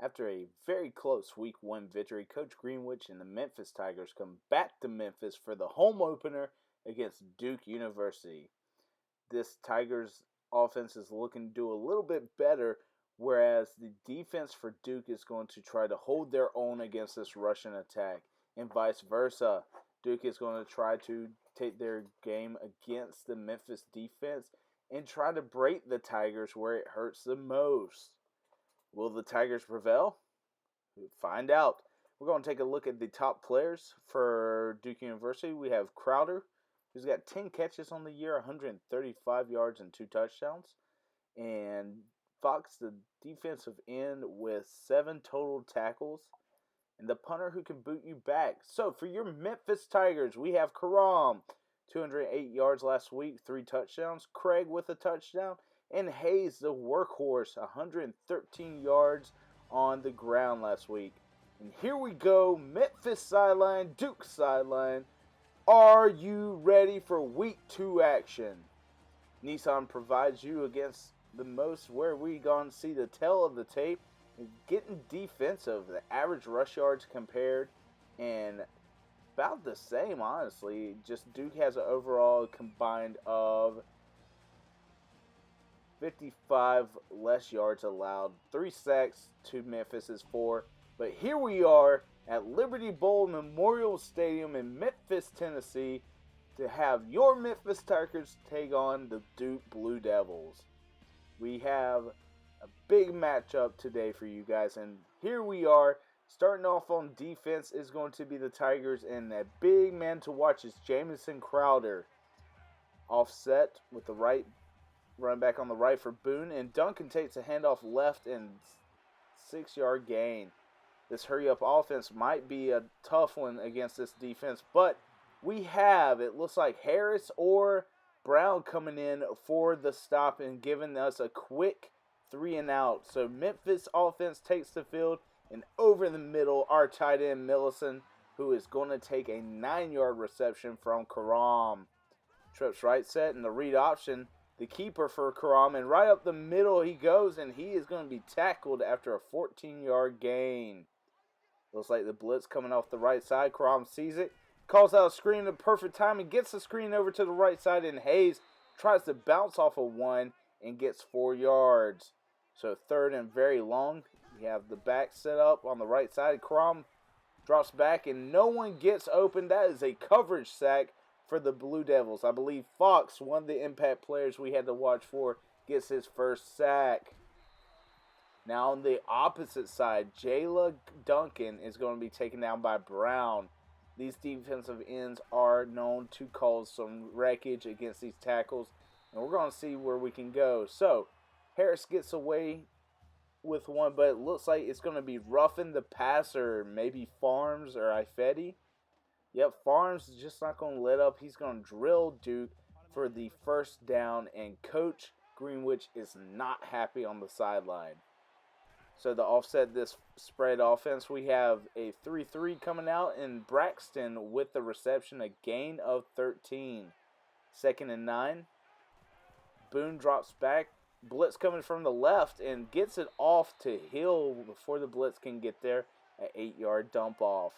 After a very close Week 1 victory, Coach Greenwich and the Memphis Tigers come back to Memphis for the home opener against Duke University. This Tigers offense is looking to do a little bit better, whereas the defense for Duke is going to try to hold their own against this Russian attack, and vice versa. Duke is going to try to take their game against the Memphis defense and try to break the Tigers where it hurts the most. Will the Tigers prevail? We'll find out. We're going to take a look at the top players for Duke University. We have Crowder, who's got 10 catches on the year, 135 yards and 2 touchdowns. And Fox, the defensive end, with 7 total tackles. And the punter who can boot you back. So for your Memphis Tigers, we have Karam, 208 yards last week, 3 touchdowns. Craig with a touchdown. And Hayes, the workhorse, 113 yards on the ground last week. And here we go, Memphis sideline, Duke sideline. Are you ready for Week 2 action? Nissan provides you against the most where we gonna see the tail of the tape. And getting defensive, the average rush yards compared, and about the same, honestly. Just Duke has an overall combined of 55 less yards allowed, 3 sacks to Memphis' 4. But here we are at Liberty Bowl Memorial Stadium in Memphis, Tennessee, to have your Memphis Tigers take on the Duke Blue Devils. We have a big matchup today for you guys, and here we are. Starting off on defense is going to be the Tigers, and that big man to watch is Jamison Crowder. Offset with the right run back on the right for Boone, and Duncan takes a handoff left and 6-yard gain. This hurry-up offense might be a tough one against this defense, but we have, it looks like, Harris or Brown coming in for the stop and giving us a quick 3-and-out. So Memphis offense takes the field, and over the middle, our tight end Millison, who is going to take a 9-yard reception from Karam. Trips right set in the read option. The keeper for Karam, and right up the middle he goes, and he is going to be tackled after a 14-yard gain. Looks like the blitz coming off the right side. Karam sees it, calls out a screen at the perfect time, and gets the screen over to the right side, and Hayes tries to bounce off of one and gets 4 yards. So 3rd and very long. We have the back set up on the right side. Karam drops back, and no one gets open. That is a coverage sack for the Blue Devils. I believe Fox, one of the impact players we had to watch for, gets his first sack. Now on the opposite side, Jayla Duncan is going to be taken down by Brown. These defensive ends are known to cause some wreckage against these tackles, and we're going to see where we can go. So Harris gets away with one, but it looks like it's going to be roughing the passer, maybe Farms or Ifedi. Yep, Farms is just not going to let up. He's going to drill Duke for the first down, and Coach Greenwich is not happy on the sideline. So to offset this spread offense, we have a 3-3 coming out, and Braxton with the reception, a gain of 13. 2nd and 9. Boone drops back. Blitz coming from the left and gets it off to Hill before the blitz can get there. An 8-yard dump off.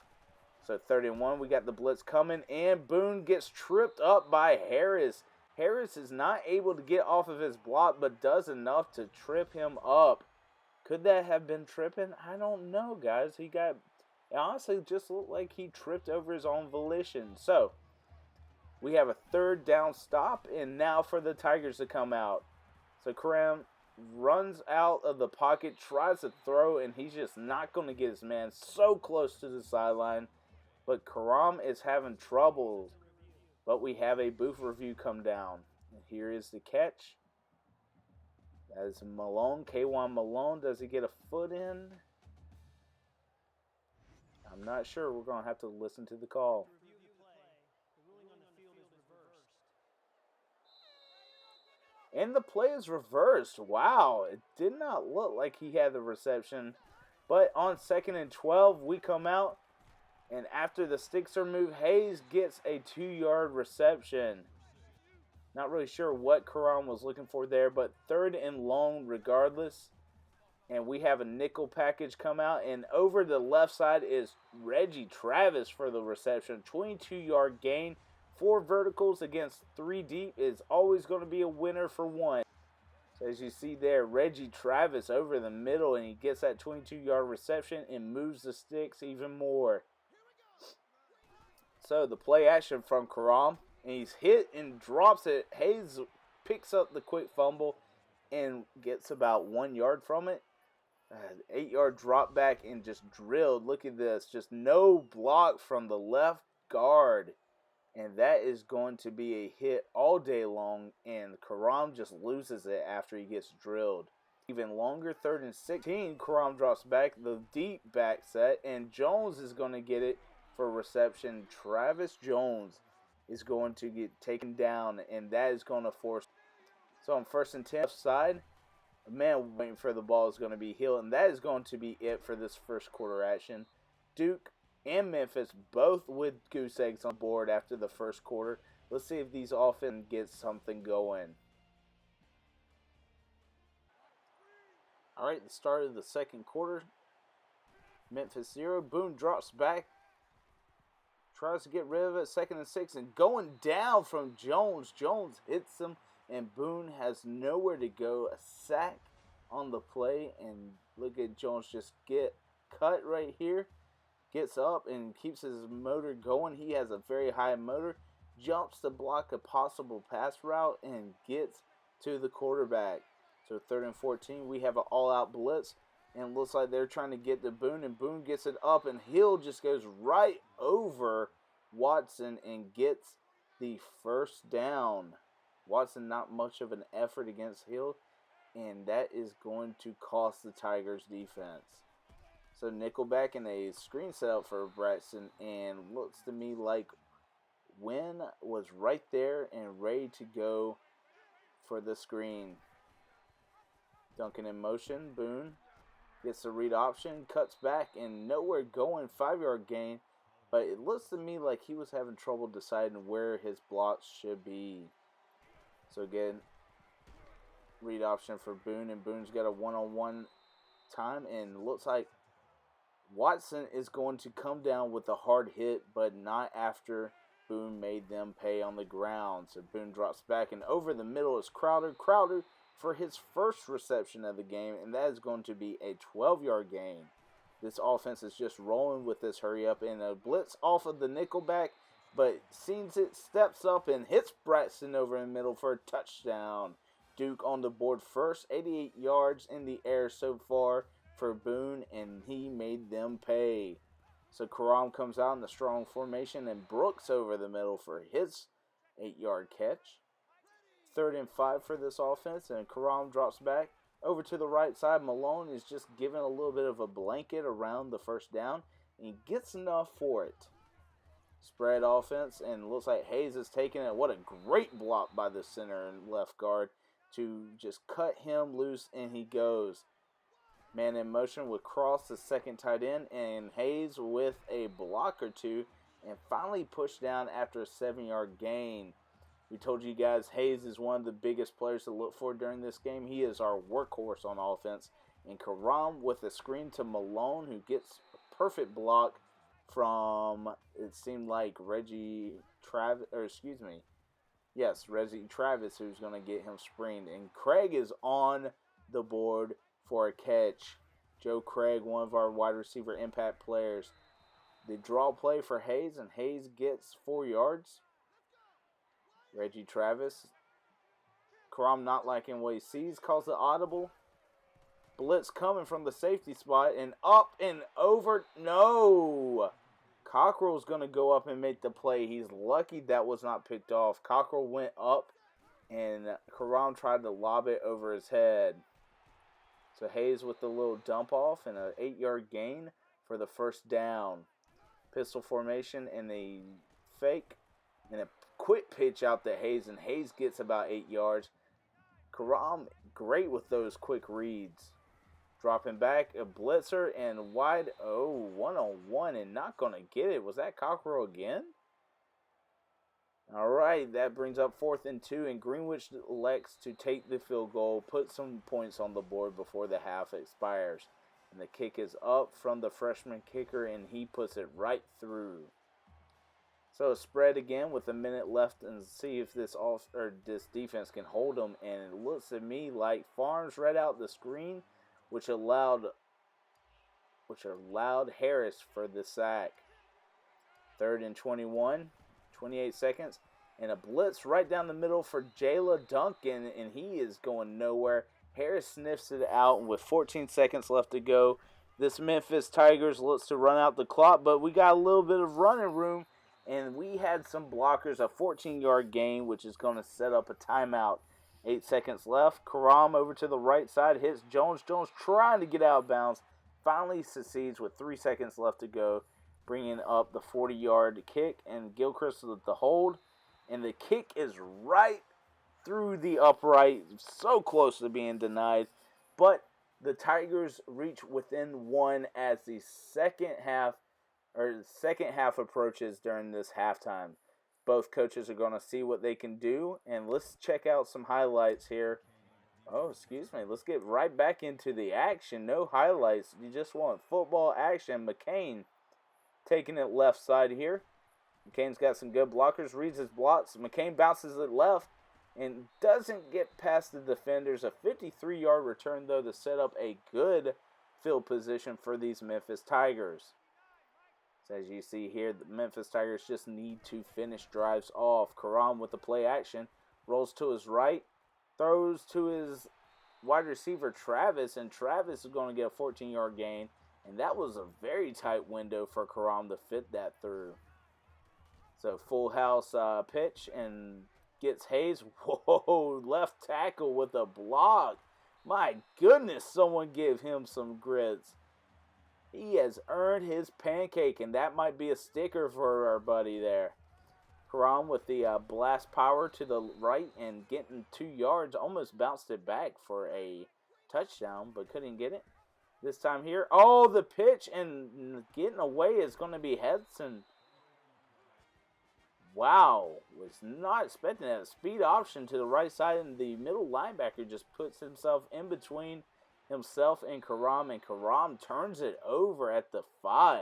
So 3rd and 1, we got the blitz coming, and Boone gets tripped up by Harris. Harris is not able to get off of his block, but does enough to trip him up. Could that have been tripping? I don't know, guys. It honestly just looked like he tripped over his own volition. So we have a 3rd down stop, and now for the Tigers to come out. So Karam runs out of the pocket, tries to throw, and he's just not going to get his man so close to the sideline. But Karam is having trouble. But we have a booth review come down. And here is the catch. That is Malone, K1 Malone. Does he get a foot in? I'm not sure. We're going to have to listen to the call. And the play is reversed. Wow, it did not look like he had the reception. But on 2nd and 12, we come out. And after the sticks are moved, Hayes gets a 2-yard reception. Not really sure what Karam was looking for there, but 3rd and long regardless. And we have a nickel package come out. And over the left side is Reggie Travis for the reception. 22-yard gain. 4 verticals against 3 deep is always going to be a winner for one. So as you see there, Reggie Travis over the middle, and he gets that 22-yard reception and moves the sticks even more. So the play action from Karam, and he's hit and drops it. Hayes picks up the quick fumble and gets about 1 yard from it. 8-yard drop back and just drilled. Look at this. Just no block from the left guard. And that is going to be a hit all day long. And Karam just loses it after he gets drilled. Even longer, 3rd and 16. Karam drops back the deep back set. And Jones is going to get it for reception. Travis Jones is going to get taken down. And that is going to force. So on 1st and 10 left side. A man waiting for the ball is going to be Hill, and that is going to be it for this first quarter action. Duke and Memphis both with goose eggs on board after the first quarter. Let's see if these offense get something going. All right, the start of the second quarter. Memphis 0. Boone drops back. Tries to get rid of it. 2nd and 6, and going down from Jones. Jones hits him. And Boone has nowhere to go. A sack on the play. And look at Jones just get cut right here. Gets up and keeps his motor going. He has a very high motor. Jumps to block a possible pass route and gets to the quarterback. So 3rd and 14. We have an all-out blitz. And it looks like they're trying to get to Boone. And Boone gets it up. And Hill just goes right over Watson and gets the first down. Watson not much of an effort against Hill, and that is going to cost the Tigers defense. So nickelback and a screen setup for Braxton, and looks to me like Wynn was right there and ready to go for the screen. Duncan in motion. Boone gets the read option, cuts back, and nowhere going. 5-yard gain, but it looks to me like he was having trouble deciding where his blocks should be. So again, read option for Boone, and Boone's got a one-on-one time, and looks like Watson is going to come down with a hard hit, but not after Boone made them pay on the ground. So Boone drops back, and over the middle is Crowder. Crowder for his first reception of the game, and that is going to be a 12-yard gain. This offense is just rolling with this hurry up, and a blitz off of the nickelback, but sees it, steps up, and hits Braxton over in the middle for a touchdown. Duke on the board first, 88 yards in the air so far for Boone, and he made them pay. So Karam comes out in the strong formation, and Brooks over the middle for his 8-yard catch. 3rd and 5 for this offense, and Karam drops back over to the right side. Malone is just giving a little bit of a blanket around the first down, and he gets enough for it. Spread offense, and looks like Hayes is taking it. What a great block by the center and left guard to just cut him loose, and he goes. Man in motion with Cross, the second tight end, and Hayes with a block or two, and finally pushed down after a 7-yard gain. We told you guys Hayes is one of the biggest players to look for during this game. He is our workhorse on offense. And Karam with a screen to Malone, who gets a perfect block from, it seemed like Reggie Travis, Reggie Travis, who's going to get him screened. And Craig is on the board for a catch. Joe Craig, one of our wide receiver impact players. The draw play for Hayes, and Hayes gets 4 yards. Reggie Travis. Karam not liking what he sees, calls it audible. Blitz coming from the safety spot, and up and over. No! Cockrell's going to go up and make the play. He's lucky that was not picked off. Cockrell went up, and Karam tried to lob it over his head. So Hayes with the little dump off and an 8-yard gain for the first down. Pistol formation and a fake and a quick pitch out to Hayes, and Hayes gets about 8 yards. Karam great with those quick reads. Dropping back, a blitzer, and wide, one-on-one, and not going to get it. Was that Cockrell again? All right, that brings up 4th and 2, and Greenwich elects to take the field goal, put some points on the board before the half expires. And the kick is up from the freshman kicker, and he puts it right through. So spread again with a minute left, and see if this defense can hold them. And it looks to me like Farms read out the screen, which allowed Harris for the sack. 3rd and 21, 28 seconds, and a blitz right down the middle for Jayla Duncan, and he is going nowhere. Harris sniffs it out, and with 14 seconds left to go, this Memphis Tigers looks to run out the clock, but we got a little bit of running room, and we had some blockers, a 14-yard gain, which is going to set up a timeout. 8 seconds left. Karam over to the right side, hits Jones. Jones trying to get out of bounds, finally succeeds with 3 seconds left to go, bringing up the 40-yard kick, and Gilchrist with the hold, and the kick is right through the upright, so close to being denied, but the Tigers reach within one as the second half approaches during this halftime. Both coaches are going to see what they can do, and let's check out some highlights here. Oh, excuse me. Let's get right back into the action. No highlights. You just want football action. McCain taking it left side here. McCain's got some good blockers, reads his blocks. McCain bounces it left and doesn't get past the defenders. A 53-yard return, though, to set up a good field position for these Memphis Tigers. So as you see here, the Memphis Tigers just need to finish drives off. Karam with the play action, rolls to his right, throws to his wide receiver Travis, and Travis is going to get a 14-yard gain. And that was a very tight window for Karam to fit that through. So full house pitch, and gets Hayes. Whoa, left tackle with a block. My goodness, someone give him some grits. He has earned his pancake, and that might be a sticker for our buddy there. Karam with the blast power to the right and getting 2 yards. Almost bounced it back for a touchdown, but couldn't get it. This time here. Oh, the pitch, and getting away is going to be Hedson. Wow, was not expecting that. Speed option to the right side, and the middle linebacker just puts himself in between himself and Karam turns it over at the 5.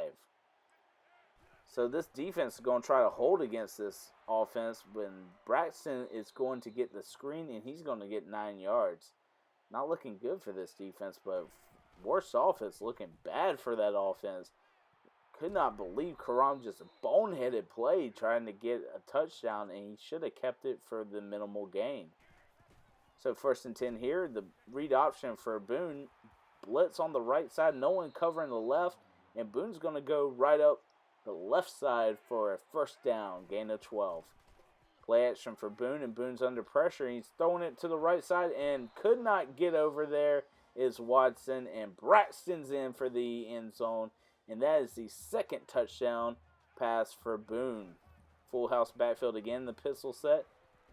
So this defense is going to try to hold against this offense when Braxton is going to get the screen, and he's going to get 9 yards. Not looking good for this defense, but worse off, it's looking bad for that offense. Could not believe Karam just a boneheaded play trying to get a touchdown, and he should have kept it for the minimal gain. So 1st and 10 here, the read option for Boone. Blitz on the right side, no one covering the left, and Boone's going to go right up the left side for a 1st down, gain of 12. Play action for Boone, and Boone's under pressure. He's throwing it to the right side and could not get over there is Watson, and Braxton's in for the end zone, and that is the 2nd touchdown pass for Boone. Full house backfield again, the pistol set.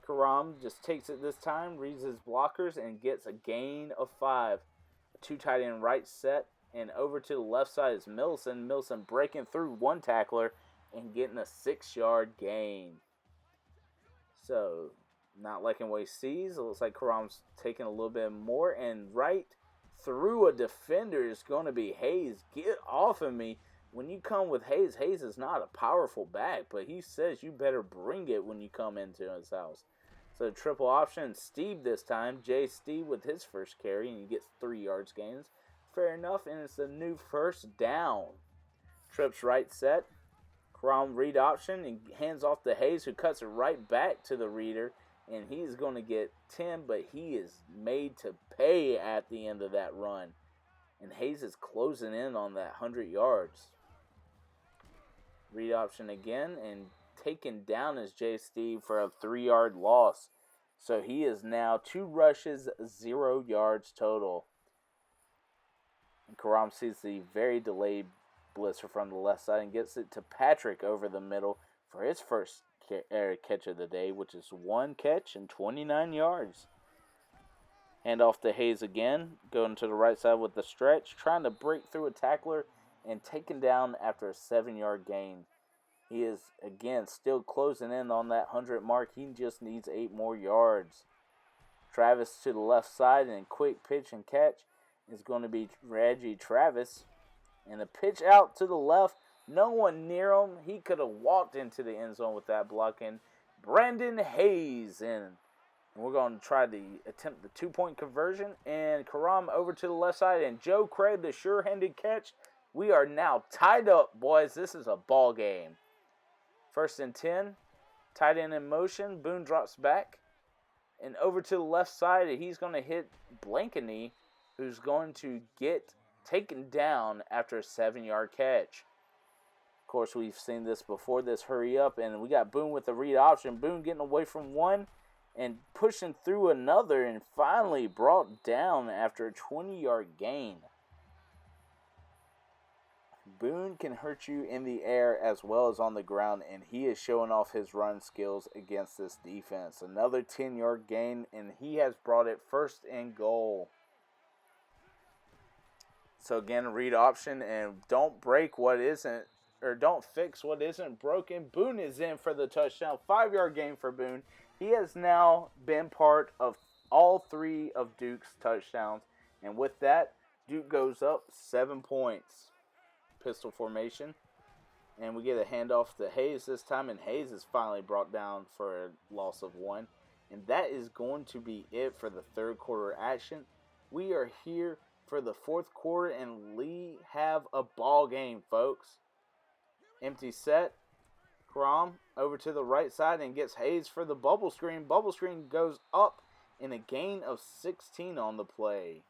Karam just takes it this time, reads his blockers, and gets a gain of 5. A 2 tight end right set, and over to the left side is Milson. Milson breaking through one tackler and getting a 6-yard gain. So, not liking what he sees. It looks like Karam's taking a little bit more, and right through a defender is going to be Hayes. Get off of me. When you come with Hayes, Hayes is not a powerful back, but he says you better bring it when you come into his house. So triple option, Steve this time. Jay Steve with his first carry, and he gets 3 yards gains. Fair enough, and it's a new 1st down. Trips right set. Karam read option and hands off to Hayes, who cuts it right back to the reader. And he's going to get 10, but he is made to pay at the end of that run. And Hayes is closing in on that 100 yards. Read option again, and taken down as Jay Steve for a 3-yard loss. So he is now 2 rushes, 0 yards total. And Karam sees the very delayed blitzer from the left side and gets it to Patrick over the middle for his first catch of the day, which is 1 catch and 29 yards. Hand off to Hayes again, going to the right side with the stretch, trying to break through a tackler and taken down after a 7-yard gain. He is, again, still closing in on that 100 mark. He just needs 8 more yards. Travis to the left side, and quick pitch and catch is going to be Reggie Travis. And the pitch out to the left, no one near him. He could have walked into the end zone with that blocking. Brandon Hayes in. And we're going to try to attempt the 2-point conversion. And Karam over to the left side, and Joe Craig, the sure-handed catch. We are now tied up, boys. This is a ball game. 1st and 10. Tight end in motion. Boone drops back. And over to the left side, he's going to hit Blankeny, who's going to get taken down after a 7-yard catch. Of course, we've seen this before, this hurry up, and we got Boone with the read option. Boone getting away from one and pushing through another, and finally brought down after a 20-yard gain. Boone can hurt you in the air as well as on the ground, and he is showing off his run skills against this defense. Another 10-yard gain, and he has brought it 1st and goal. So again, read option, and don't break what isn't, or don't fix what isn't broken. Boone is in for the touchdown. 5-yard gain for Boone. He has now been part of all 3 of Duke's touchdowns, and with that, Duke goes up 7 points. Pistol formation, and we get a handoff to Hayes this time, and Hayes is finally brought down for a loss of 1. And that is going to be it for the 3rd quarter action. We are here for the 4th quarter, and we have a ball game, folks. Empty set. Karam over to the right side and gets Hayes for the bubble screen. Bubble screen goes up in a gain of 16 on the play.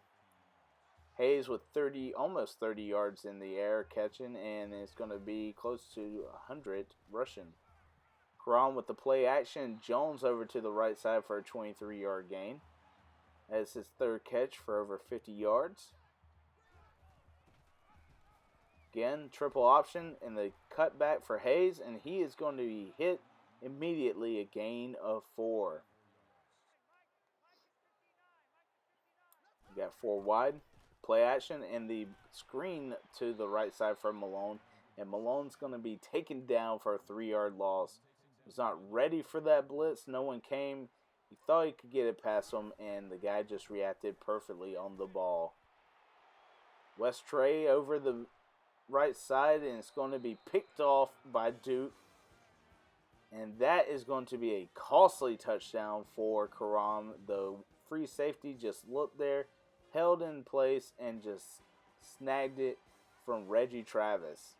Hayes with almost 30 yards in the air catching, and it's going to be close to 100 rushing. Karam with the play action. Jones over to the right side for a 23-yard gain. That's his 3rd catch for over 50 yards. Again, triple option and the cutback for Hayes, and he is going to be hit immediately, a gain of 4. We got 4 wide. Play action and the screen to the right side for Malone. And Malone's going to be taken down for a 3-yard loss. He's not ready for that blitz. No one came. He thought he could get it past him, and the guy just reacted perfectly on the ball. West Trey over the right side, and it's going to be picked off by Duke. And that is going to be a costly touchdown for Karam. The free safety just looked there, held in place, and just snagged it from Reggie Travis.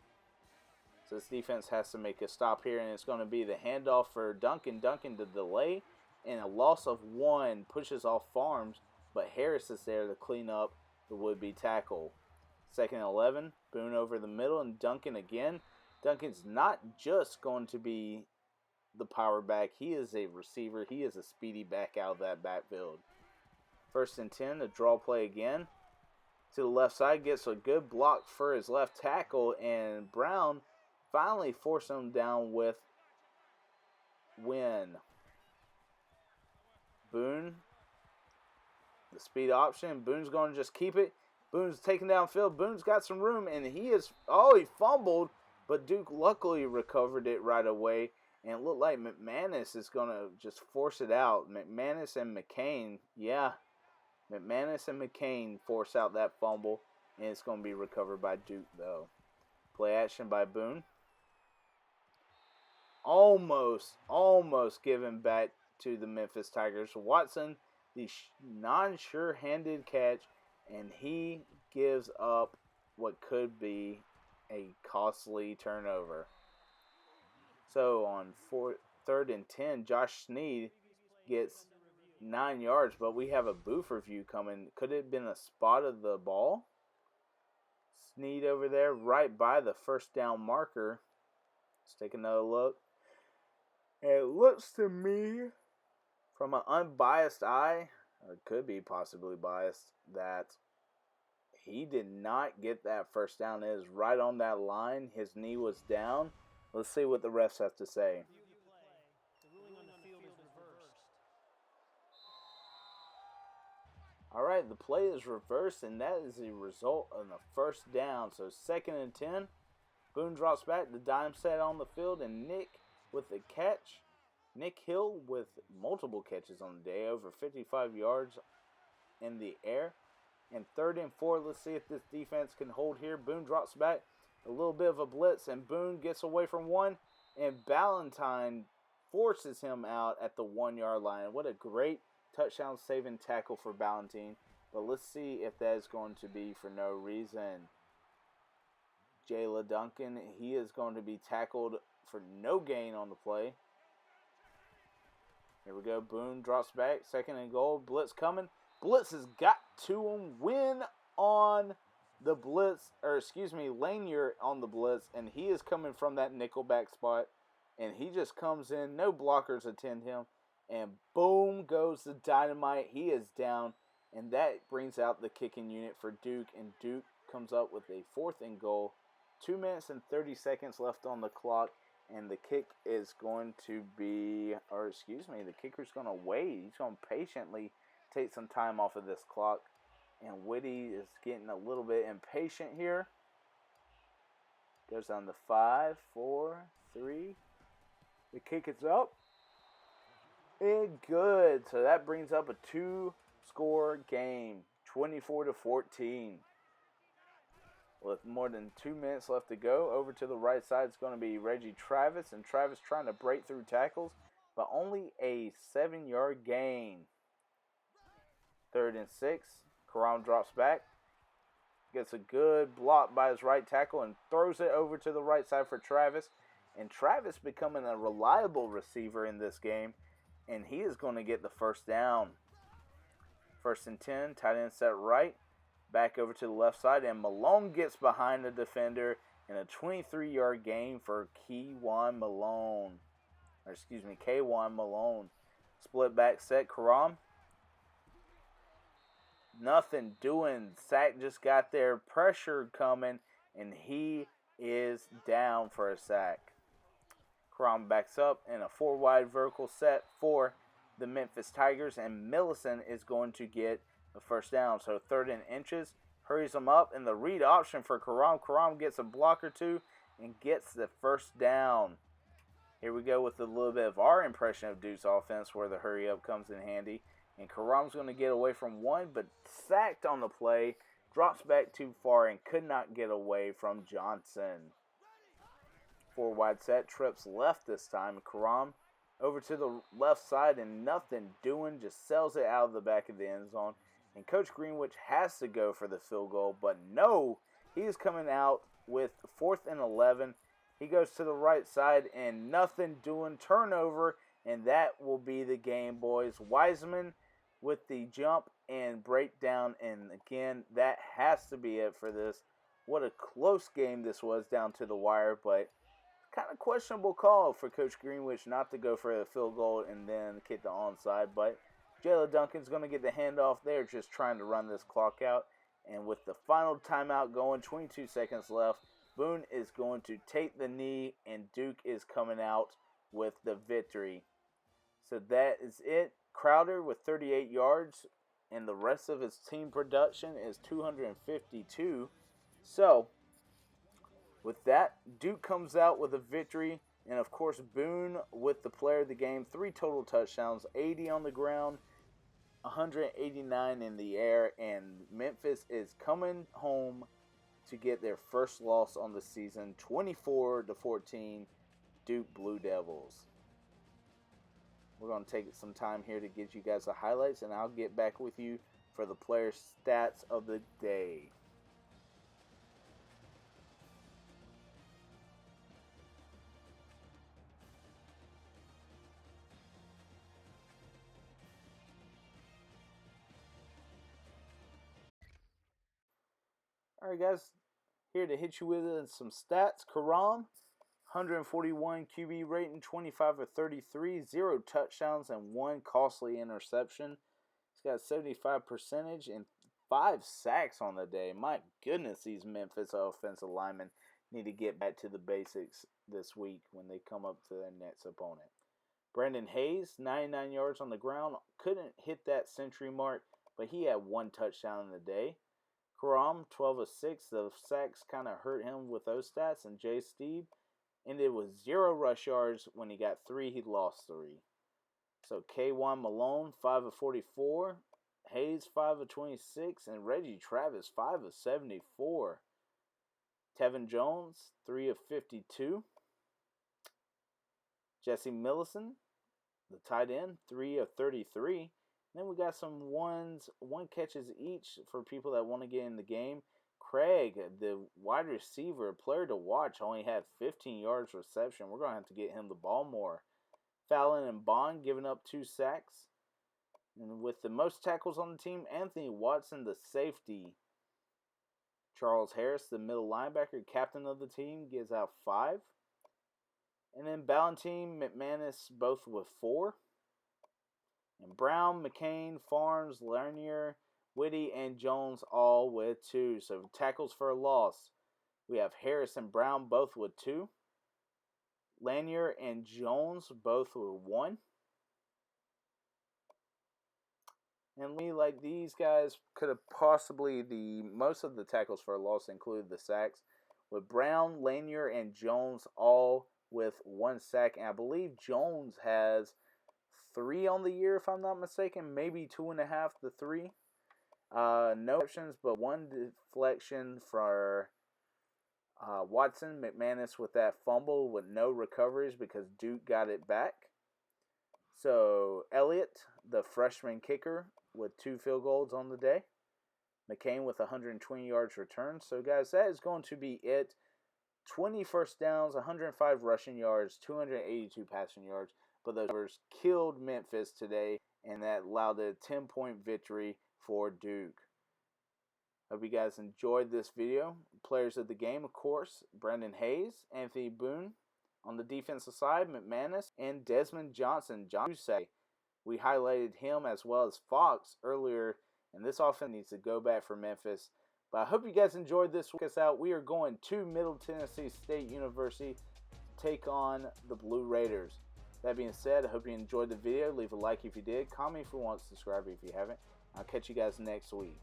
So this defense has to make a stop here, and it's going to be the handoff for Duncan. Duncan to delay, and a loss of 1 pushes off Farms, but Harris is there to clean up the would-be tackle. 2nd and 11, Boone over the middle, and Duncan again. Duncan's not just going to be the power back. He is a receiver. He is a speedy back out of that backfield. 1st and 10, a draw play again. To the left side, gets a good block for his left tackle, and Brown finally forced him down with Wynn. Boone, the speed option. Boone's going to just keep it. Boone's taking downfield. Boone's got some room, and he fumbled, but Duke luckily recovered it right away. And it looked like McManus is going to just force it out. McManus and McCain force out that fumble, and it's going to be recovered by Duke, though. Play action by Boone. Almost given back to the Memphis Tigers. Watson, the non-sure-handed catch, and he gives up what could be a costly turnover. So on 3rd and 10, Josh Sneed gets 9 yards, but we have a booth review coming. Could it have been a spot of the ball? Sneed over there right by the 1st down marker. Let's take another look. It looks to me, from an unbiased eye, or it could be possibly biased, that he did not get that 1st down. It is right on that line. His knee was down. Let's see what the refs have to say. All right, the play is reversed, and that is the result of the 1st down. So 2nd and 10, Boone drops back. The dime set on the field, and Nick with the catch. Nick Hill with multiple catches on the day, over 55 yards in the air. And 3rd and 4, let's see if this defense can hold here. Boone drops back, a little bit of a blitz, and Boone gets away from one, and Ballantyne forces him out at the 1-yard line. What a great touchdown-saving tackle for Ballantyne. But let's see if that is going to be for no reason. Jayla Duncan, he is going to be tackled for no gain on the play. Here we go. Boone drops back. 2nd and goal. Blitz coming. Blitz has got to him. Win on the blitz. Lanier on the blitz. And he is coming from that nickelback spot. And he just comes in. No blockers attend him. And boom goes the dynamite. He is down. And that brings out the kicking unit for Duke. And Duke comes up with a 4th and goal. 2 minutes and 30 seconds left on the clock. And the kick is going to be, the kicker's going to wait. He's going to patiently take some time off of this clock. And Whitty is getting a little bit impatient here. Goes down to 5, 4, 3. The kick is up. And good. So that brings up a 2-score game, 24-14. With more than 2 minutes left to go, over to the right side is going to be Reggie Travis. And Travis trying to break through tackles, but only a 7-yard gain. 3rd and 6. Karam drops back. Gets a good block by his right tackle and throws it over to the right side for Travis. And Travis becoming a reliable receiver in this game. And he is going to get the 1st down. 1st and 10. Tight end set right. Back over to the left side, and Malone gets behind the defender in a 23-yard gain for K'Wan Malone. Split back set, Karam. Nothing doing. Sack just got there. Pressure coming, and he is down for a sack. Karam backs up in a 4-wide vertical set for the Memphis Tigers, and Millicent is going to get the 1st down. So 3rd and inches, hurries him up, and the read option for Karam. Karam gets a block or two and gets the 1st down. Here we go with a little bit of our impression of Duke's offense, where the hurry up comes in handy. And Karam's going to get away from one, but sacked on the play, drops back too far and could not get away from Johnson. 4-wide set, trips left this time. Karam over to the left side and nothing doing, just sells it out of the back of the end zone. And Coach Greenwich has to go for the field goal, but no, he's coming out with 4th and 11. He goes to the right side and nothing doing, turnover, and that will be the game, boys. Wiseman with the jump and breakdown, and again, that has to be it for this. What a close game this was down to the wire, but kind of questionable call for Coach Greenwich not to go for the field goal and then kick the onside, but Jayla Duncan's going to get the handoff there, just trying to run this clock out. And with the final timeout going, 22 seconds left, Boone is going to take the knee, and Duke is coming out with the victory. So that is it. Crowder with 38 yards, and the rest of his team production is 252. So, with that, Duke comes out with a victory. And, of course, Boone with the player of the game. 3 total touchdowns, 80 on the ground, 189 in the air. And Memphis is coming home to get their first loss on the season, 24-14, Duke Blue Devils. We're going to take some time here to get you guys the highlights, and I'll get back with you for the player stats of the day. Alright guys, here to hit you with some stats. Karam, 141 QB rating, 25 of 33, 0 touchdowns, and 1 costly interception. He's got a 75 percentage and 5 sacks on the day. My goodness, these Memphis offensive linemen need to get back to the basics this week when they come up to their next opponent. Brandon Hayes, 99 yards on the ground. Couldn't hit that century mark, but he had 1 touchdown in the day. Karam, 12 of 6. The sacks kind of hurt him with those stats. And Jay Steve ended with 0 rush yards. When he got 3, he lost 3. So K1 Malone, 5 of 44. Hayes, 5 of 26. And Reggie Travis, 5 of 74. Tevin Jones, 3 of 52. Jesse Millison, the tight end, 3 of 33. Then we got some one catches each for people that want to get in the game. Craig, the wide receiver, player to watch, only had 15 yards reception. We're going to have to get him the ball more. Fallon and Bond giving up 2 sacks. And with the most tackles on the team, Anthony Watson, the safety. Charles Harris, the middle linebacker, captain of the team, gives out 5. And then Ballentine, McManus, both with 4. And Brown, McCain, Farms, Lanier, Whitty, and Jones all with 2. So tackles for a loss. We have Harris and Brown both with 2. Lanier and Jones both with 1. And like these guys could have possibly most of the tackles for a loss include the sacks. With Brown, Lanier, and Jones all with 1 sack. And I believe Jones has 3 on the year, if I'm not mistaken. Maybe 2.5 to 3. No exceptions, but 1 deflection for Watson. McManus with that fumble with no recoveries because Duke got it back. So Elliott, the freshman kicker, with 2 field goals on the day. McCain with 120 yards returned. So guys, that is going to be it. 20 first downs, 105 rushing yards, 282 passing yards. But those numbers killed Memphis today, and that allowed a 10-point victory for Duke. Hope you guys enjoyed this video. Players of the game, of course, Brendan Hayes, Anthony Boone. On the defensive side, McManus and Desmond Johnson. We highlighted him as well as Fox earlier, and this offense needs to go back for Memphis. But I hope you guys enjoyed this. Check us out. We are going to Middle Tennessee State University to take on the Blue Raiders. That being said, I hope you enjoyed the video. Leave a like if you did. Comment if you want. Subscribe if you haven't. I'll catch you guys next week.